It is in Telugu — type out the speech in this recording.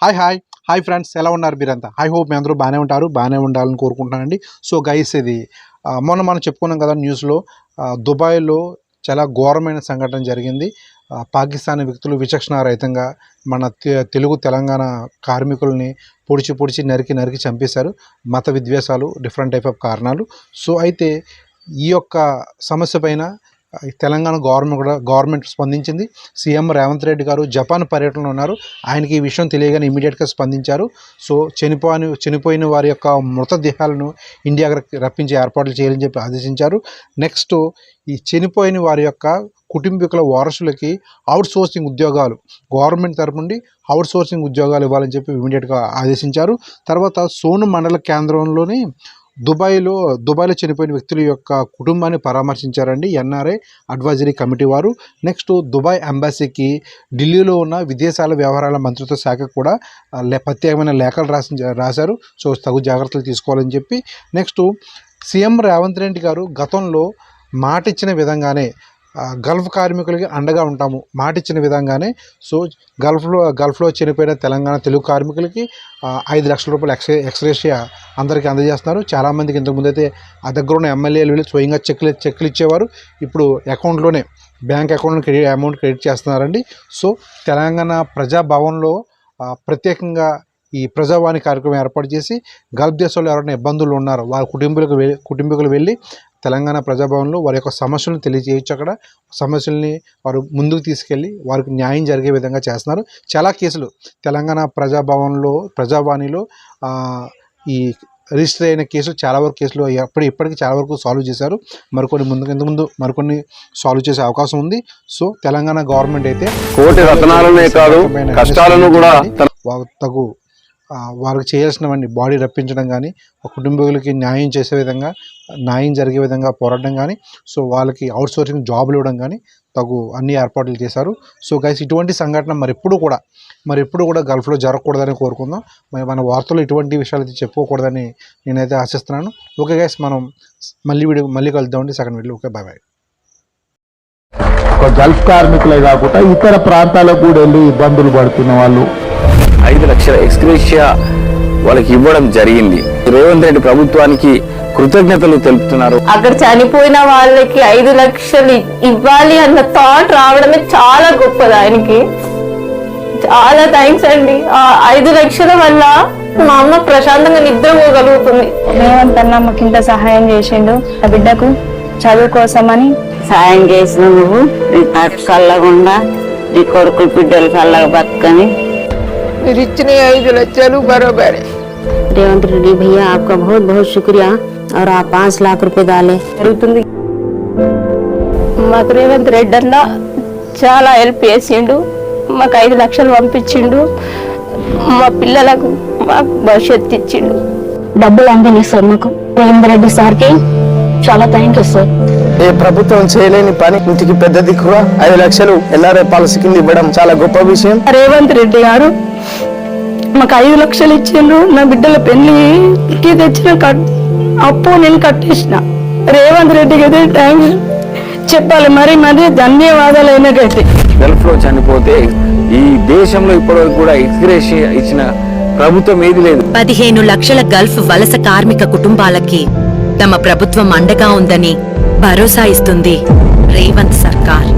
హాయ్ ఫ్రెండ్స్, ఎలా ఉన్నారు మీరంతా? ఐ హోప్ మీ అందరూ బాగానే ఉండాలని కోరుకుంటున్నానండి. సో గైస్, ఇది మొన్న మనం చెప్పుకున్నాం కదా న్యూస్లో, దుబాయ్లో చాలా ఘోరమైన సంఘటన జరిగింది. పాకిస్తానీ వ్యక్తులు విచక్షణారహితంగా మన తెలుగు తెలంగాణ కార్మికుల్ని పొడిచి నరికి చంపేశారు. మత విద్వేషాలు, డిఫరెంట్ టైప్ ఆఫ్ కారణాలు. సో అయితే ఈ యొక్క సమస్య పైన తెలంగాణ గవర్నమెంట్ స్పందించింది. సీఎం రేవంత్ రెడ్డి గారు జపాన్ పర్యటనలో ఉన్నారు. ఆయనకి ఈ విషయం తెలియగానే ఇమీడియట్గా స్పందించారు. సో చనిపోయిన వారి యొక్క మృతదేహాలను ఇండియాకి రప్పించే ఏర్పాట్లు చేయాలని చెప్పి ఆదేశించారు. నెక్స్ట్, ఈ చనిపోయిన వారి యొక్క కుటుంబీకుల వారసులకి అవుట్సోర్సింగ్ ఉద్యోగాలు, గవర్నమెంట్ తరపు నుండి అవుట్సోర్సింగ్ ఉద్యోగాలు ఇవ్వాలని చెప్పి ఇమీడియట్గా ఆదేశించారు. తర్వాత సోను మండల కేంద్రంలోని దుబాయ్లో చనిపోయిన వ్యక్తుల యొక్క కుటుంబాన్ని పరామర్శించారండి ఎన్ఆర్ఐ అడ్వైజరీ కమిటీ వారు. నెక్స్ట్, దుబాయ్ ఎంబాసీకి ఢిల్లీలో ఉన్న విదేశాల వ్యవహారాల మంత్రిత్వ శాఖకు కూడా ప్రత్యేకమైన లేఖలు రాశారు. సో తగు జాగ్రత్తలు తీసుకోవాలని చెప్పి. నెక్స్ట్, సీఎం రేవంత్ రెడ్డి గారు గతంలో మాట ఇచ్చిన విధంగానే గల్ఫ్ కార్మికులకి అండగా ఉంటాము మాటిచ్చిన విధంగానే, సో గల్ఫ్లో చనిపోయిన తెలంగాణ తెలుగు కార్మికులకి 5 లక్షల రూపాయలు ఎక్స్గ్రేషియా అందరికీ అందజేస్తున్నారు. చాలామందికి ఇంతకుముందు అయితే ఆ దగ్గర ఉన్న ఎమ్మెల్యేలు వెళ్ళి స్వయంగా చెక్లు ఇచ్చేవారు. ఇప్పుడు అకౌంట్లోనే, బ్యాంక్ అకౌంట్లో అమౌంట్ క్రెడిట్ చేస్తున్నారండి. సో తెలంగాణ ప్రజాభవన్లో ప్రత్యేకంగా ఈ ప్రజావాణి కార్యక్రమం ఏర్పాటు చేసి గల్ఫ్ దేశాల్లో ఎవరైనా ఇబ్బందులు ఉన్నారో వారి కుటుంబీకులు వెళ్ళి తెలంగాణ ప్రజాభవన్లో వారి యొక్క సమస్యలను తెలియజేయచ్చు. అక్కడ సమస్యల్ని వారు ముందుకు తీసుకెళ్ళి వారికి న్యాయం జరిగే విధంగా చేస్తున్నారు. చాలా కేసులు తెలంగాణ ప్రజావాణిలో ఈ రిజిస్టర్ అయిన కేసులు, చాలా వరకు కేసులు ఇప్పటికీ చాలా వరకు సాల్వ్ చేశారు. మరికొన్ని సాల్వ్ చేసే అవకాశం ఉంది. సో తెలంగాణ గవర్నమెంట్ అయితే కోటి రత్నాలనే కాదు కష్టాలను కూడా తగు వారికి చేయాల్సినవన్నీ బాడీ రప్పించడం కానీ, కుటుంబీకులకి న్యాయం జరిగే విధంగా పోరాడడం కానీ, సో వాళ్ళకి అవుట్సోర్సింగ్ జాబులు ఇవ్వడం కానీ తగు అన్ని ఏర్పాట్లు చేశారు. సో గైస్, ఇటువంటి సంఘటన మరి ఎప్పుడు కూడా గల్ఫ్లో జరగకూడదని కోరుకుందాం. మరి మన వార్తలు ఇటువంటి విషయాలు అయితే చెప్పుకోకూడదని నేనైతే ఆశిస్తున్నాను. ఓకే గైస్, మనం మళ్ళీ కలుద్దామండి సెకండ్ వీడియో. Okay, bye. ఒక గల్ఫ్ కార్మికులే కాకుండా ఇతర ప్రాంతాలకు కూడా వెళ్ళి ఇబ్బందులు పడుతున్న వాళ్ళు 5 లక్షల ఎక్స్గ్రేషియా వాళ్ళకి ఇవ్వడం జరిగింది. రేవంత్ రెడ్డి ప్రభుత్వానికి కృతజ్ఞతలు తెలుపుతున్నారు. అక్కడ చనిపోయిన వాళ్ళకి 5 లక్షలు ఇవ్వాలి అన్న థాట్ రావడమే చాలా గొప్పది. ఆయనకి చాలా థ్యాంక్స్ అండి. 5 లక్షల వల్ల మా అమ్మ ప్రశాంతంగా నిద్రపోగలుగుతుంది. రేవంత్ అన్న మాకు ఇంత సహాయం చేసిండు. ఆ బిడ్డకు చదువు కోసమని సాయం చేసిన నువ్వు నీ కట్టు చల్లకుండా నీ కొడుకు బిడ్డలు చల్లగా బతుకని మీరు ఇచ్చిన 5 లక్షలు బరోబరే. रेवंत रेड्डी भैया आपका बहुत बहुत शुक्रिया और आप 5 लाख रुपए डाले. జరుగుతుంది. మాకు రేవంత్ రెడ్డి అన్న చాలా హెల్ప్ చేసిండు. మాకు 5 లక్షలు పంపించిండు. మా పిల్లలకు మాకు భవిష్యత్తు ఇచ్చిండు. డబ్బులు అందిని సార్ మాకు రేవంత్ రెడ్డి సార్కి చాలా థ్యాంక్ యూ సార్. ఏ ప్రభుత్వం చేయలేని పని ఇంటికి పెద్ద దిక్కుగా 5 లక్షలు ఎన్ఆర్ఐ పాలసీ కింద ఇవ్వడం చాలా గొప్ప విషయం. రేవంత్ రెడ్డి గారు మాకు 5 లక్షలు ఇచ్చిండ్రు. నా బిడ్డల పెళ్లికి తెచ్చిన అప్పు నేను కట్టేసిన. రేవంత్ రెడ్డికి అయితే థ్యాంక్స్ చెప్పాలి. మరి ధన్యవాదాలు. అయినకైతే గల్ఫ్ లో చనిపోతే ఈ దేశంలో ఇప్పటివరకు కూడా ఎక్స్గ్రేషియా ఇచ్చిన ప్రభుత్వం ఏది లేదు. 15 లక్షల గల్ఫ్ వలస కార్మిక కుటుంబాలకి తమ ప్రభుత్వం అండగా ఉందని భరోసా ఇస్తుంది రేవంత్ సర్కార్.